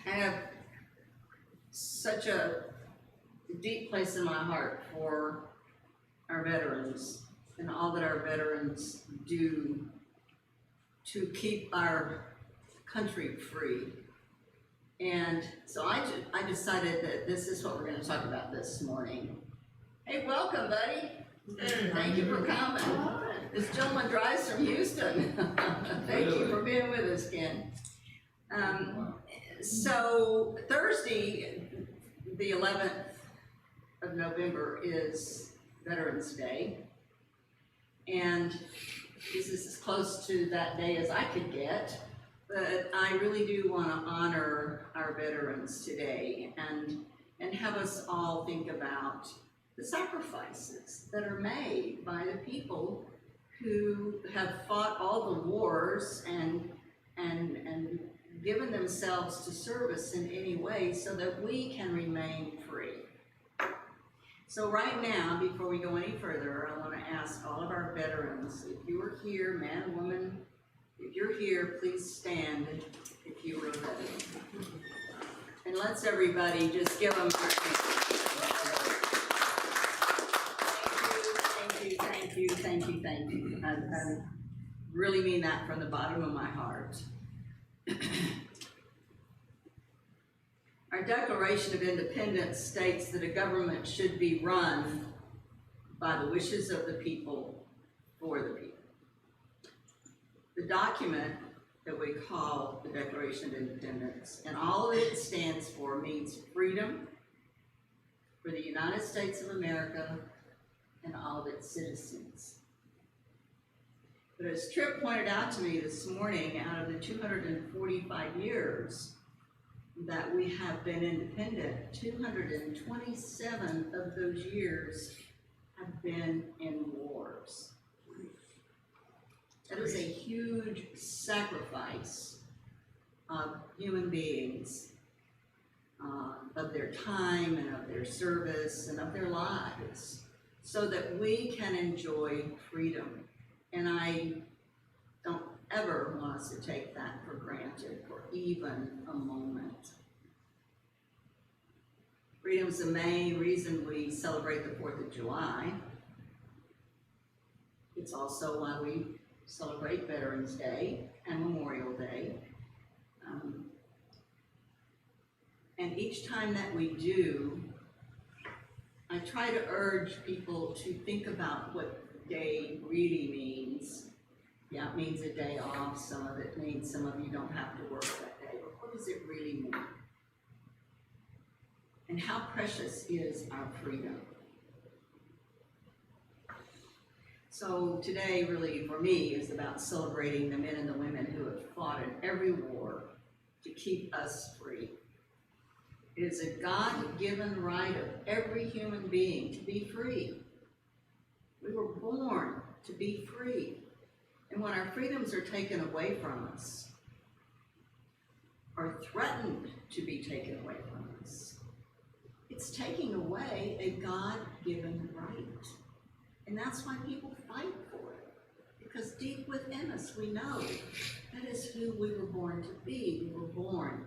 I have such a deep place in my heart for our veterans and all that our veterans do to keep our country free. And so I decided that this is what we're going to talk about this morning. Hey, welcome, buddy. Thank you for coming. This gentleman drives from Houston. Thank you for being with us, Ken. So Thursday, the 11th of November, is Veterans Day. And this is as close to that day as I could get. But I really do want to honor our veterans today and have us all think about the sacrifices that are made by the people who have fought all the wars and given themselves to service in any way so that we can remain free. So right now, before we go any further, I want to ask all of our veterans, if you are here, man, woman, if you're here, please stand if you are a veteran. And let's everybody just give them our thank you. I really mean that from the bottom of my heart. Our Declaration of Independence states that a government should be run by the wishes of the people, for the people. The document that we call the Declaration of Independence, and all that it stands for, means freedom for the United States of America and all of its citizens. But as Tripp pointed out to me this morning, out of the 245 years that we have been independent, 227 of those years have been in wars. That is a huge sacrifice of human beings, of their time and of their service and of their lives, so that we can enjoy freedom. And I don't ever want us to take that for granted for even a moment. Freedom is the main reason we celebrate the 4th of July. It's also why we celebrate Veterans Day and Memorial Day. And each time that we do, I try to urge people to think about what day really means. Yeah, it means a day off. Some of it means some of you don't have to work that day. But what does it really mean? And how precious is our freedom? So today, really, for me, is about celebrating the men and the women who have fought in every war to keep us free. It is a God-given right of every human being to be free. We were born to be free. And when our freedoms are taken away from us, or threatened to be taken away from us, it's taking away a God-given right. And that's why people fight for it. Because deep within us, we know that is who we were born to be. We were born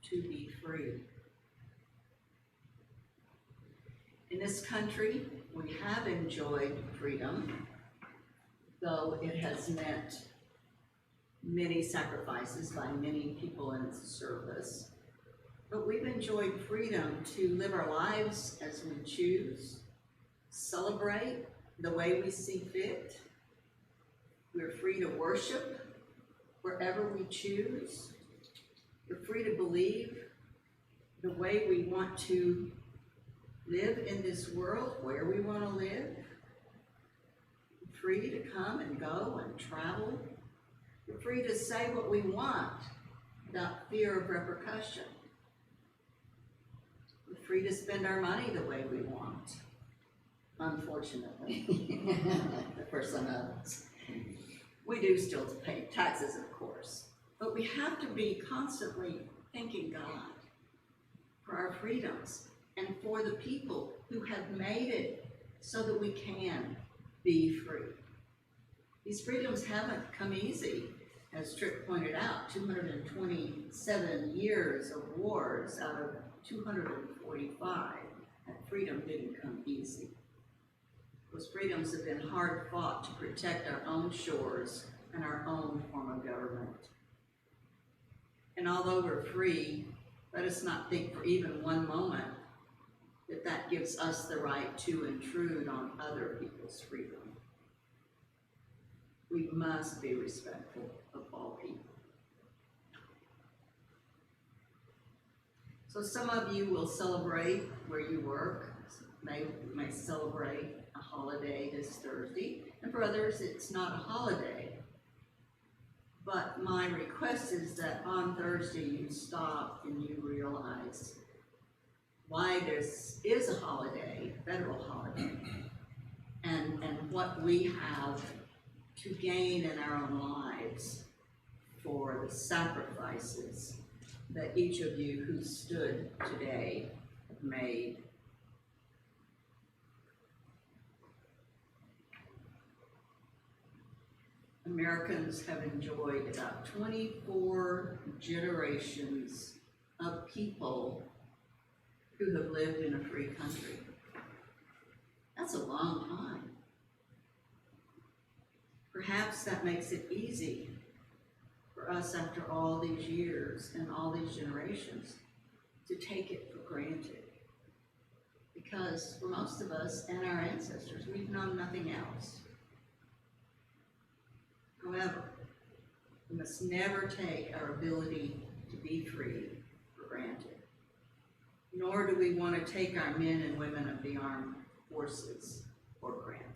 to be free. In this country, we have enjoyed freedom, though it has meant many sacrifices by many people in its service. But we've enjoyed freedom to live our lives as we choose, celebrate the way we see fit. We're free to worship wherever we choose. We're free to believe the way we want to live in this world, where we want to live. We're free to come and go and travel. We're free to say what we want without fear of repercussion. We're free to spend our money the way we want, unfortunately, for some of us. We do still pay taxes, of course, but we have to be constantly thanking God for our freedoms and for the people who have made it so that we can be free. These freedoms haven't come easy, as Tripp pointed out, 227 years of wars out of 245. That freedom didn't come easy. Those freedoms have been hard fought to protect our own shores and our own form of government. And although we're free, let us not think for even one moment that that gives us the right to intrude on other people's freedom. We must be respectful of all people. So some of you will celebrate where you work, may celebrate a holiday this Thursday, and for others it's not a holiday. But my request is that on Thursday you stop and you realize why this is a holiday, a federal holiday, and what we have to gain in our own lives for the sacrifices that each of you who stood today have made. Americans have enjoyed about 24 generations of people who have lived in a free country. That's a long time. Perhaps that makes it easy for us after all these years and all these generations to take it for granted. Because for most of us and our ancestors, we've known nothing else. However, we must never take our ability to be free for granted. Nor do we want to take our men and women of the armed forces for granted.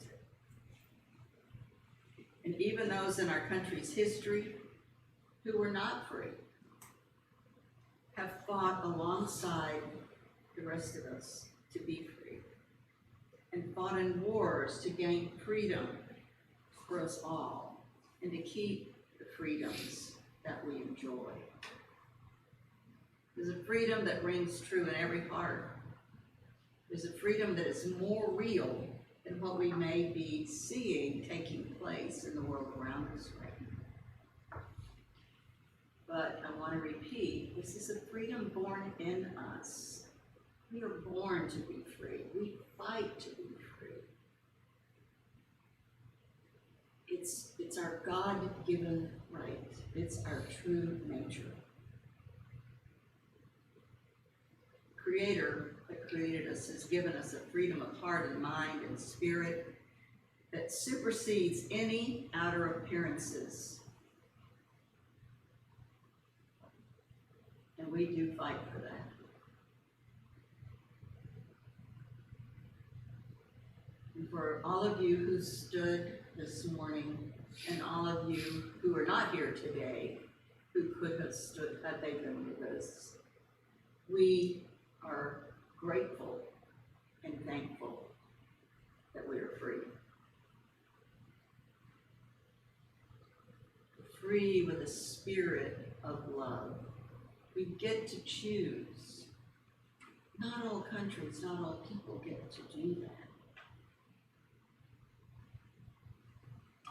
And even those in our country's history who were not free have fought alongside the rest of us to be free and fought in wars to gain freedom for us all and to keep the freedoms that we enjoy. There's a freedom that rings true in every heart. There's a freedom that is more real than what we may be seeing taking place in the world around us right now. But I want to repeat, this is a freedom born in us. We are born to be free. We fight to be free. It's our God-given right. It's our true nature. The Creator that created us has given us a freedom of heart and mind and spirit that supersedes any outer appearances. And we do fight for that. And for all of you who stood this morning, and all of you who are not here today, who could have stood had they been with us, we are grateful and thankful that we are free. Free with a spirit of love. We get to choose. Not all countries, not all people get to do that.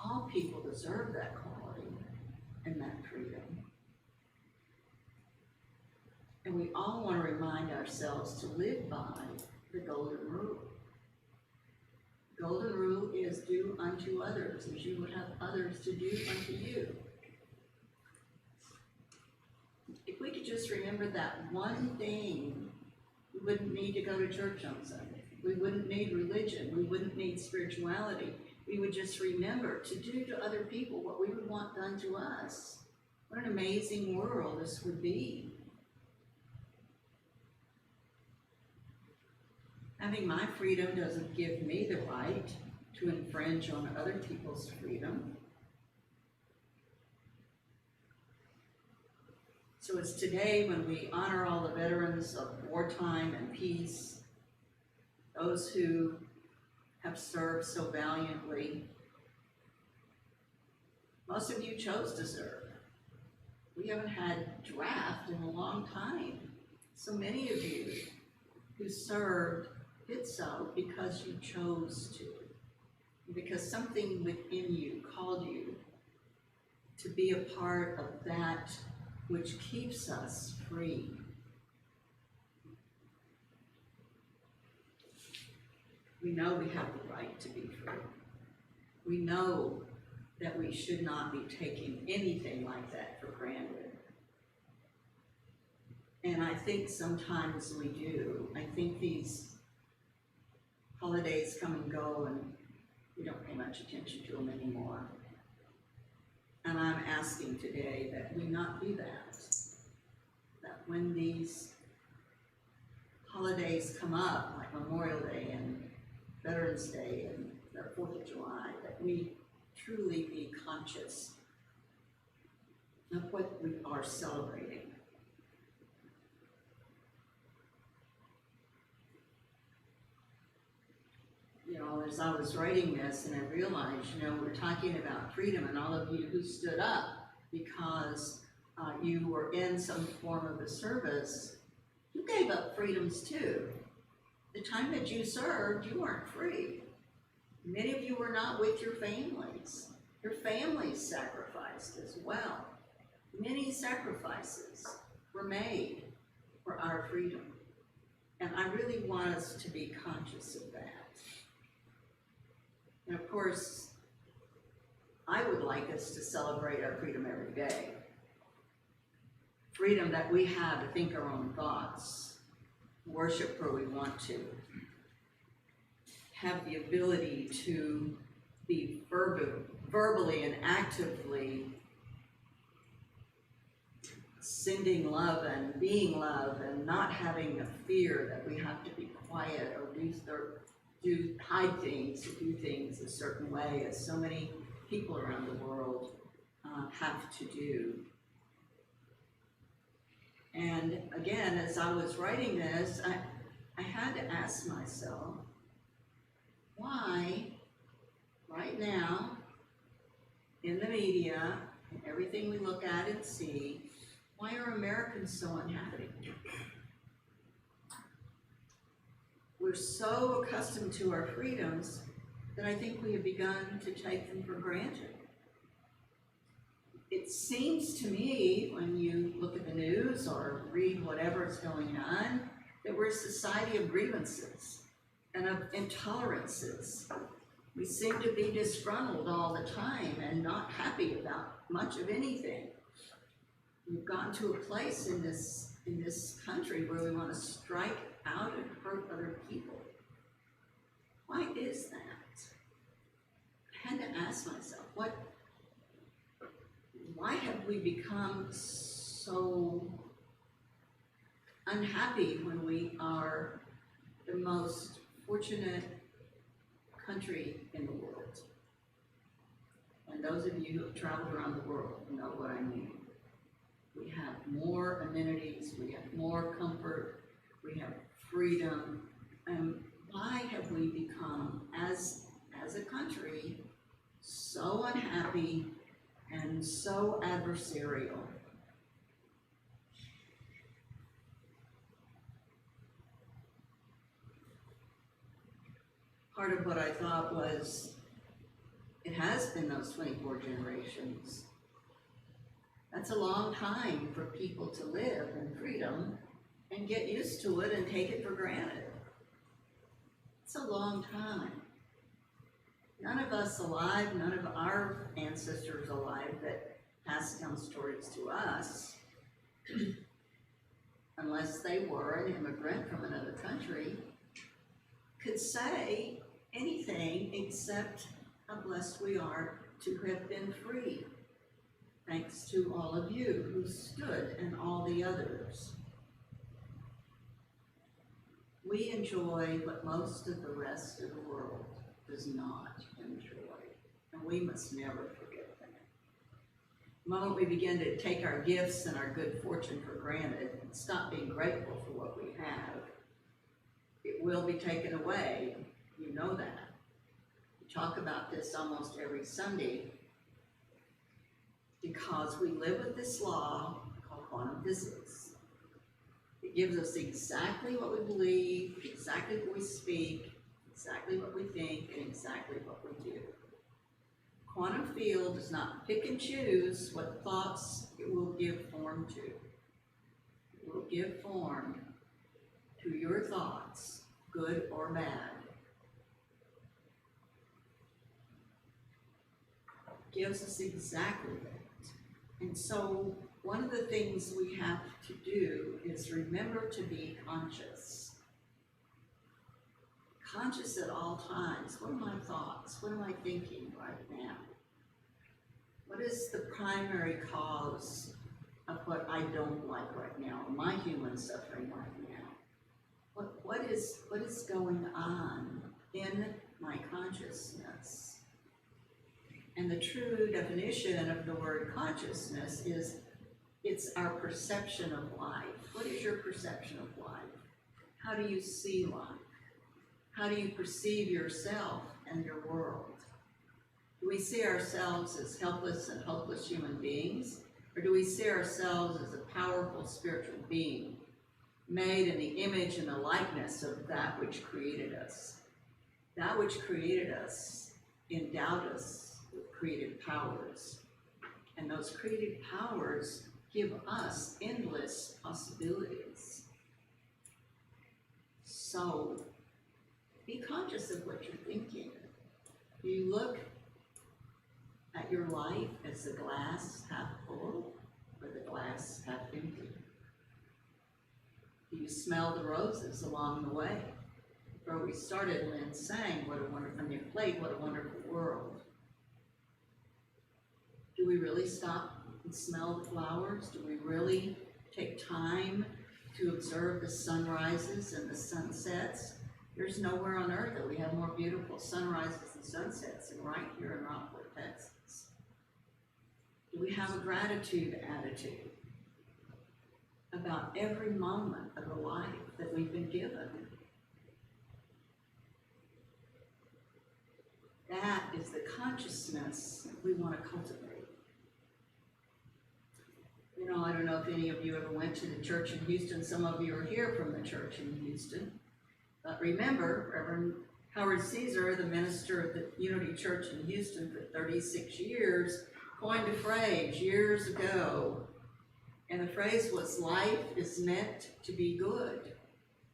All people deserve that quality and that freedom. And we all want to remind ourselves to live by the golden rule. The golden rule is do unto others as you would have others to do unto you. If we could just remember that one thing, we wouldn't need to go to church on Sunday. We wouldn't need religion. We wouldn't need spirituality. We would just remember to do to other people what we would want done to us. What an amazing world this would be. Having my freedom doesn't give me the right to infringe on other people's freedom. So it's today when we honor all the veterans of wartime and peace, those who have served so valiantly. Most of you chose to serve. We haven't had draft in a long time. So many of you who served did so because you chose to, because something within you called you to be a part of that which keeps us free. We know we have the right to be free. We know that we should not be taking anything like that for granted. And I think sometimes we do. I think these holidays come and go and we don't pay much attention to them anymore. And I'm asking today that we not do that. That when these holidays come up, like Memorial Day and Veterans Day and the 4th of July, that we truly be conscious of what we are celebrating. You know, as I was writing this and I realized, we're talking about freedom, and all of you who stood up because you were in some form of a service, you gave up freedoms too. The time that you served, you weren't free. Many of you were not with your families. Your families sacrificed as well. Many sacrifices were made for our freedom. And I really want us to be conscious of that. And of course, I would like us to celebrate our freedom every day. Freedom that we have to think our own thoughts, worship where we want to, have the ability to be verbally and actively sending love and being love, and not having the fear that we have to be quiet or hide things or do things a certain way, as so many people around the world have to do. And again, as I was writing this, I had to ask myself, why, right now, in the media, and everything we look at and see, why are Americans so unhappy? We're so accustomed to our freedoms that I think we have begun to take them for granted. It seems to me, when you look at the news or read whatever is going on, that we're a society of grievances and of intolerances. We seem to be disgruntled all the time and not happy about much of anything. We've gotten to a place in this country where we want to strike out and hurt other people. Why is that? I had to ask myself, why have we become so unhappy when we are the most fortunate country in the world? And those of you who have traveled around the world know what I mean. We have more amenities, we have more comfort, we have freedom. And why have we become, as a country, so unhappy and so adversarial? Part of what I thought was, it has been those 24 generations. That's a long time for people to live in freedom and get used to it and take it for granted. It's a long time. None of us alive, none of our ancestors alive that passed down stories to us, unless they were an immigrant from another country, could say anything except how blessed we are to have been free, thanks to all of you who stood and all the others. We enjoy what most of the rest of the world does not enjoy, and we must never forget that. The moment we begin to take our gifts and our good fortune for granted and stop being grateful for what we have, it will be taken away. You know that. We talk about this almost every Sunday because we live with this law called quantum physics. It gives us exactly what we believe, exactly what we speak, exactly what we think, and exactly what we do. quantum field does not pick and choose what thoughts it will give form to. It will give form to your thoughts, good or bad. It gives us exactly that. And so one of the things we have to do is remember to be conscious. Conscious at all times. What are my thoughts? What am I thinking right now? What is the primary cause of what I don't like right now, my human suffering right now? What is going on in my consciousness? And the true definition of the word consciousness is it's our perception of life. What is your perception of life? How do you see life? How do you perceive yourself and your world? Do we see ourselves as helpless and hopeless human beings? Or do we see ourselves as a powerful spiritual being, made in the image and the likeness of that which created us? That which created us endowed us with creative powers. And those creative powers give us endless possibilities. So, be conscious of what you're thinking. Do you look at your life as the glass half full or the glass half empty? Do you smell the roses along the way? Before we started, Lynn sang, "What a wonderful," and you played, "What a Wonderful World." Do we really stop and smell the flowers? Do we really take time to observe the sunrises and the sunsets? There's nowhere on earth that we have more beautiful sunrises and sunsets than right here in Rockport, Texas. Do we have a gratitude attitude about every moment of the life that we've been given? That is the consciousness we want to cultivate. You know, I don't know if any of you ever went to the church in Houston. Some of you are here from the church in Houston. But remember, Reverend Howard Caesar, the minister of the Unity Church in Houston for 36 years, coined a phrase years ago. And the phrase was, "Life is meant to be good."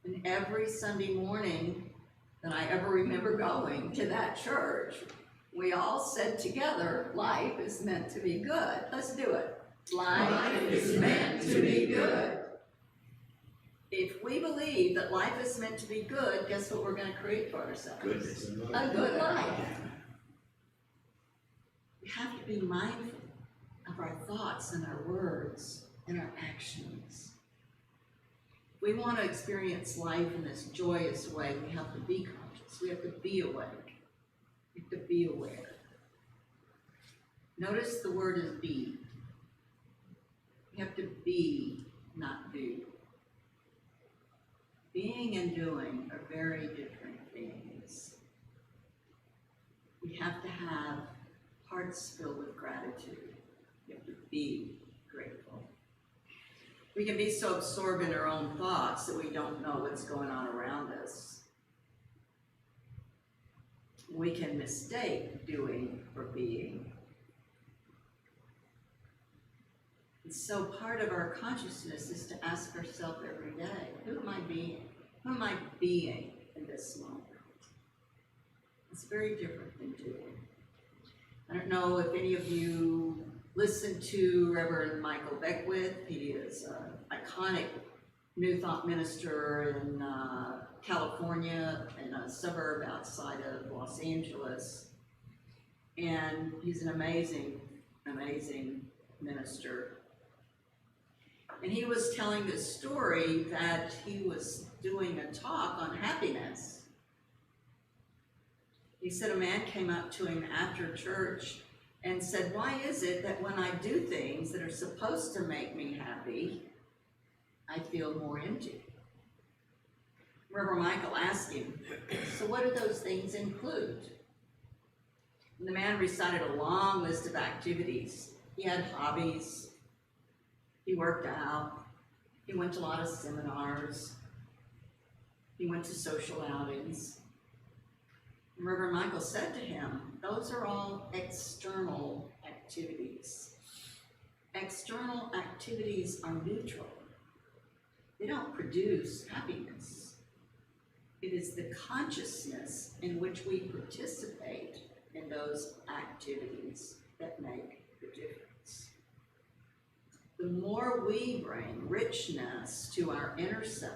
And every Sunday morning that I ever remember going to that church, we all said together, "Life is meant to be good." Let's do it. Life is meant to be good. If we believe that life is meant to be good, guess what we're going to create for ourselves? Goodness. A good life. We have to be mindful of our thoughts and our words and our actions. If we want to experience life in this joyous way, we have to be conscious. We have to be awake. We have to be aware. Notice the word is be. You have to be, not do. Being and doing are very different things. We have to have hearts filled with gratitude. We have to be grateful. We can be so absorbed in our own thoughts that we don't know what's going on around us. We can mistake doing for being. And so part of our consciousness is to ask ourselves every day, who am I being? Who am I being in this moment? It's very different than doing. I don't know if any of you listen to Reverend Michael Beckwith. He is an iconic New Thought minister in California, in a suburb outside of Los Angeles. And he's an amazing, amazing minister. And he was telling this story that he was doing a talk on happiness. He said a man came up to him after church and said, "Why is it that when I do things that are supposed to make me happy, I feel more empty?" Reverend Michael asked him, "So what do those things include?" And the man recited a long list of activities. He had hobbies. He worked out. He went to a lot of seminars. He went to social outings. Reverend Michael said to him, those are all external activities. External activities are neutral. They don't produce happiness. It is the consciousness in which we participate in those activities that make the difference. The more we bring richness to our inner self,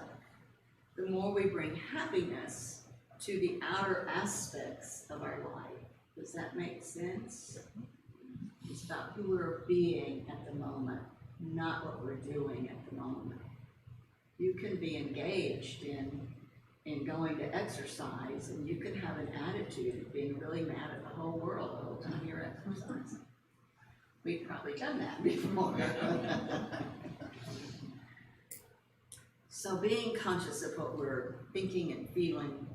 the more we bring happiness to the outer aspects of our life. Does that make sense? It's about who we're being at the moment, not what we're doing at the moment. You can be engaged in going to exercise, and you can have an attitude of being really mad at the whole world the whole time you're exercising. We've probably done that before. So being conscious of what we're thinking and feeling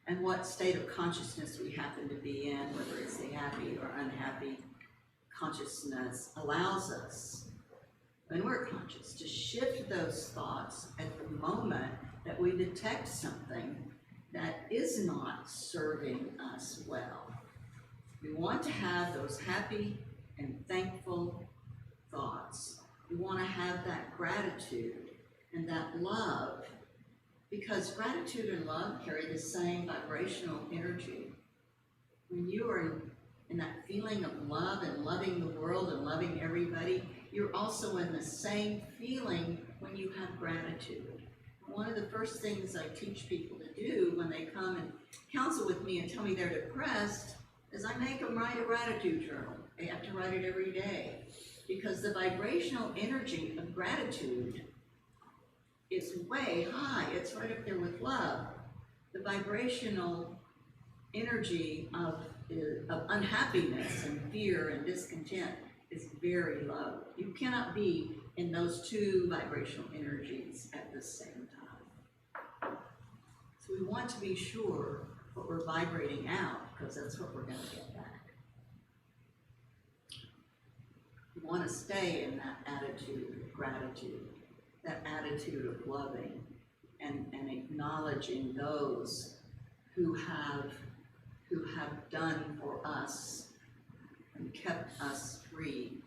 and what state of consciousness we happen to be in, whether it's the happy or unhappy consciousness, allows us, when we're conscious, to shift those thoughts at the moment that we detect something that is not serving us well. We want to have those happy and thankful thoughts. We want to have that gratitude and that love, because gratitude and love carry the same vibrational energy. When you are in that feeling of love and loving the world and loving everybody, you're also in the same feeling when you have gratitude. One of the first things I teach people to do when they come and counsel with me and tell me they're depressed is I make them write a gratitude journal. They have to write it every day, because the vibrational energy of gratitude is way high. It's right up there with love. The vibrational energy of unhappiness and fear and discontent is very low. You cannot be in those two vibrational energies at the same time. So we want to be sure what we're vibrating out, because that's what we're going to get back. We want to stay in that attitude of gratitude, that attitude of loving and acknowledging those who have done for us and kept us free,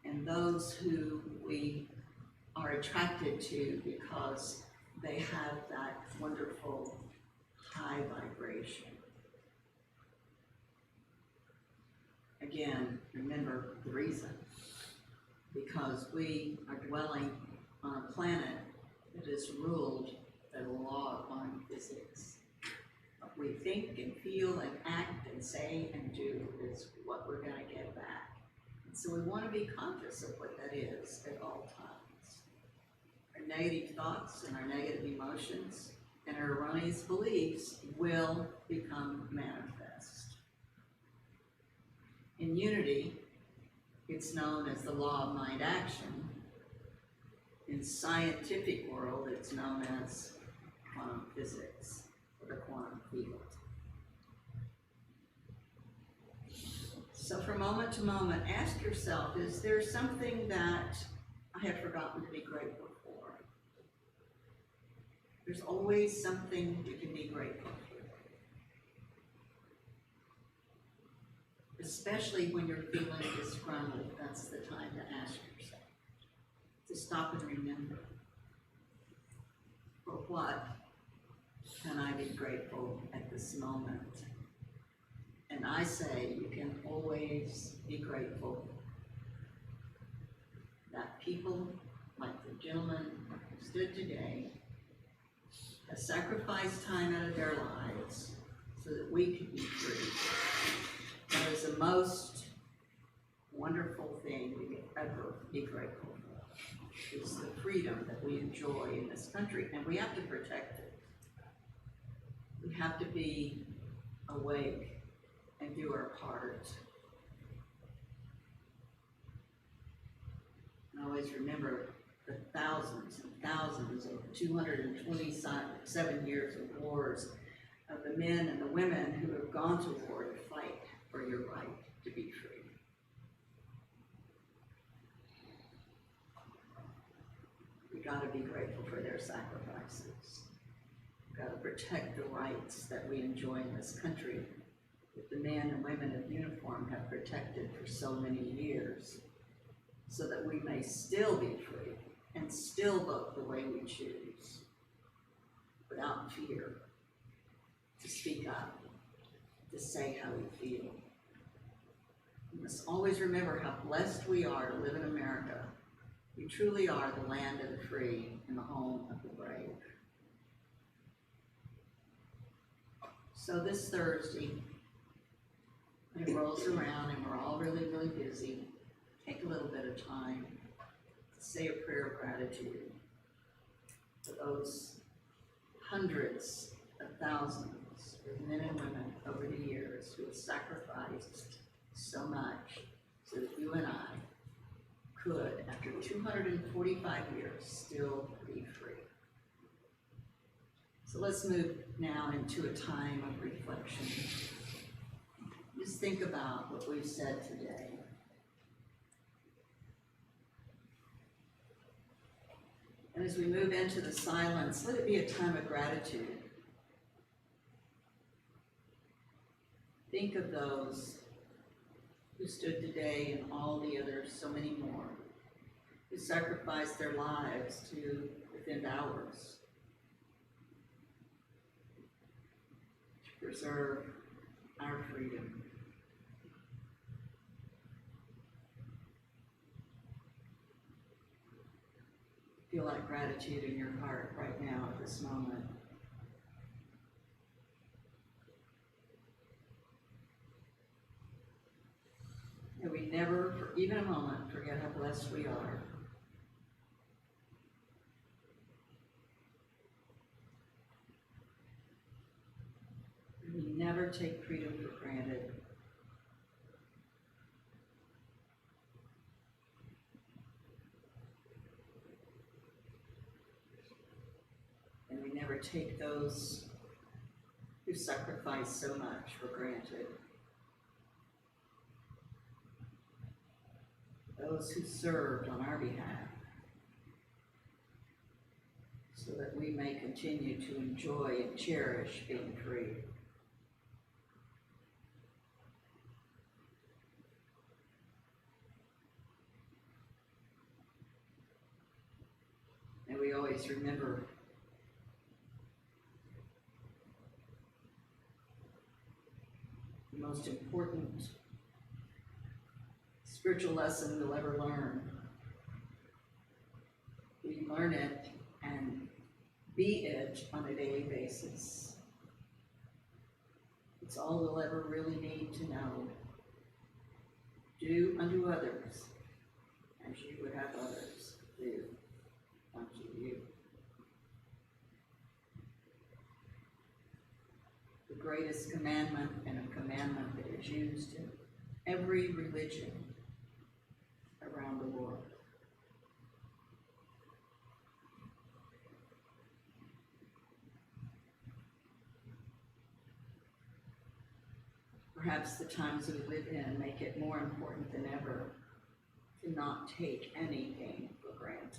and those who we are attracted to because they have that wonderful high vibration. Again, remember the reason. Because we are dwelling on a planet that is ruled by the law of quantum physics. What we think and feel and act and say and do is what we're going to get back. And so we want to be conscious of what that is at all times. Our negative thoughts and our negative emotions and our erroneous beliefs will become manifest. In unity, it's known as the law of mind action. In scientific world, it's known as quantum physics, or the quantum field. So from moment to moment, ask yourself, is there something that I have forgotten to be grateful for? There's always something you can be grateful for. Especially when you're feeling disgruntled, that's the time to ask yourself, to stop and remember, for what can I be grateful at this moment? And I say you can always be grateful that people like the gentleman who stood today have sacrificed time out of their lives so that we could be free. That is the most wonderful thing we could ever be grateful for, is the freedom that we enjoy in this country, and we have to protect it. We have to be awake and do our part. And always remember the thousands and thousands of 227 years of wars, of the men and the women who have gone to war to fight for your right to be free. We got to be grateful for their sacrifices. got to protect the rights that we enjoy in this country that the men and women of uniform have protected for so many years, so that we may still be free and still vote the way we choose, without fear, to speak up, to say how we feel. We must always remember how blessed we are to live in America. We truly are the land of the free and the home of the brave. So this Thursday, when it rolls around and we're all really, really busy, take a little bit of time to say a prayer of gratitude for those hundreds of thousands of men and women over the years who have sacrificed so much so that you and I could, after 245 years, still be free. So let's move now into a time of reflection. Just think about what we've said today. And as we move into the silence, let it be a time of gratitude. Think of those who stood today and all the others, so many more, who sacrificed their lives to defend ours, to preserve our freedom. Feel that gratitude in your heart right now at this moment. May we never, for even a moment, forget how blessed we are. May we never take freedom for granted. And we never take those who sacrifice so much for granted. Those who served on our behalf, so that we may continue to enjoy and cherish being free. And we always remember the most important spiritual lesson we'll ever learn. We learn it and be it on a daily basis. It's all we'll ever really need to know. Do unto others as you would have others do unto you. The greatest commandment, and a commandment that is used in every religion around the world. Perhaps the times we live in make it more important than ever to not take anything for granted.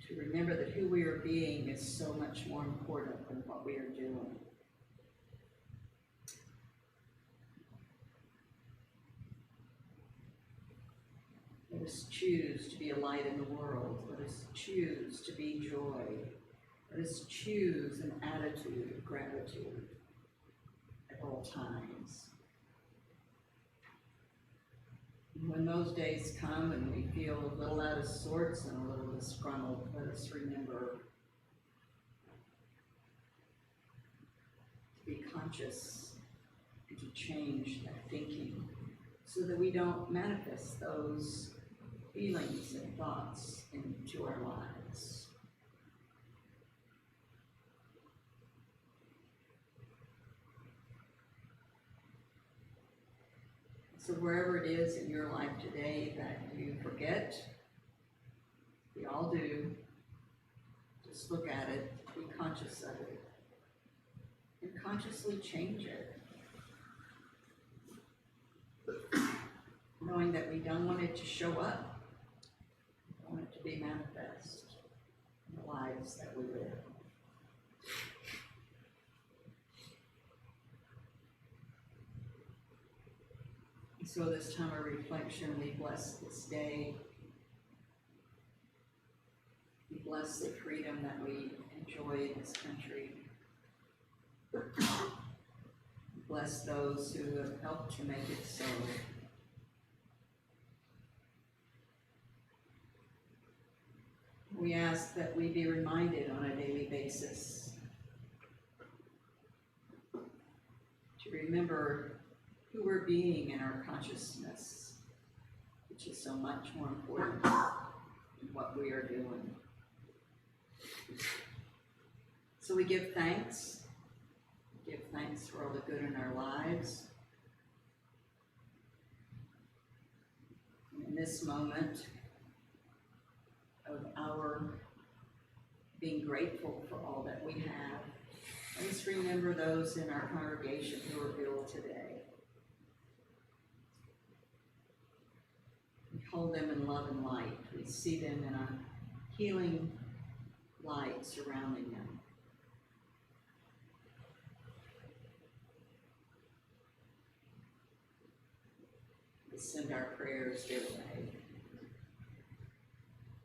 To remember that who we are being is so much more important than what we are doing. Let us choose to be a light in the world. Let us choose to be joy. Let us choose an attitude of gratitude at all times. And when those days come and we feel a little out of sorts and a little disgruntled, let us remember to be conscious and to change that thinking so that we don't manifest those feelings and thoughts into our lives. So wherever it is in your life today that you forget, we all do, just look at it, be conscious of it, and consciously change it. knowing that we don't want it to show up. We want it to be manifest in the lives that we live. So this time of reflection, we bless this day. We bless the freedom that we enjoy in this country. Bless those who have helped to make it so. We ask that we be reminded on a daily basis to remember who we're being in our consciousness, which is so much more important than what we are doing. So we give thanks. Give thanks for all the good in our lives. In this moment of our being grateful for all that we have, let's remember those in our congregation who are ill today. We hold them in love and light. We see them in a healing light surrounding them. We send our prayers their way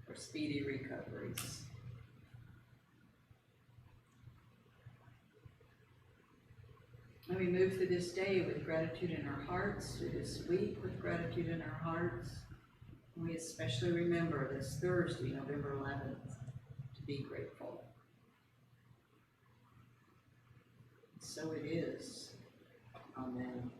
for speedy recoveries. And we move through this day with gratitude in our hearts, through this week with gratitude in our hearts. And we especially remember this Thursday, November 11th, to be grateful. So it is. Amen.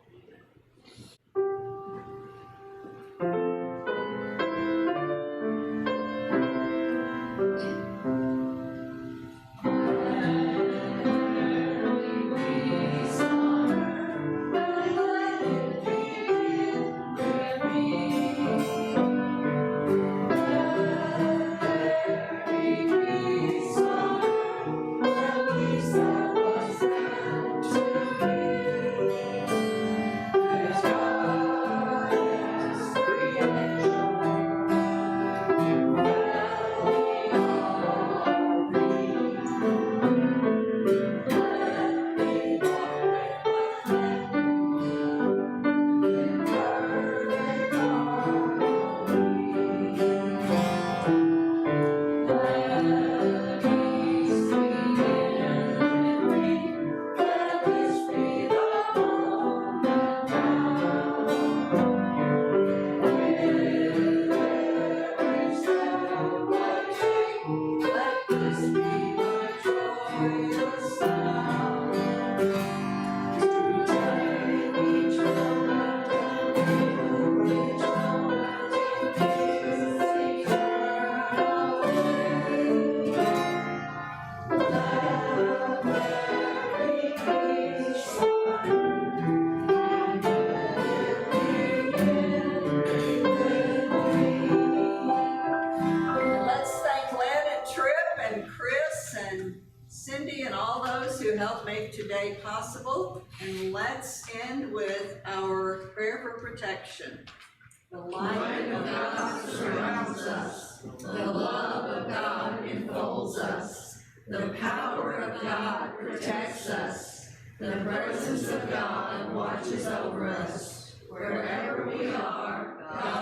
Today possible, and let's end with our prayer for protection. The light of God surrounds us, the love of God enfolds us, the power of God protects us, the presence of God watches over us. Wherever we are, God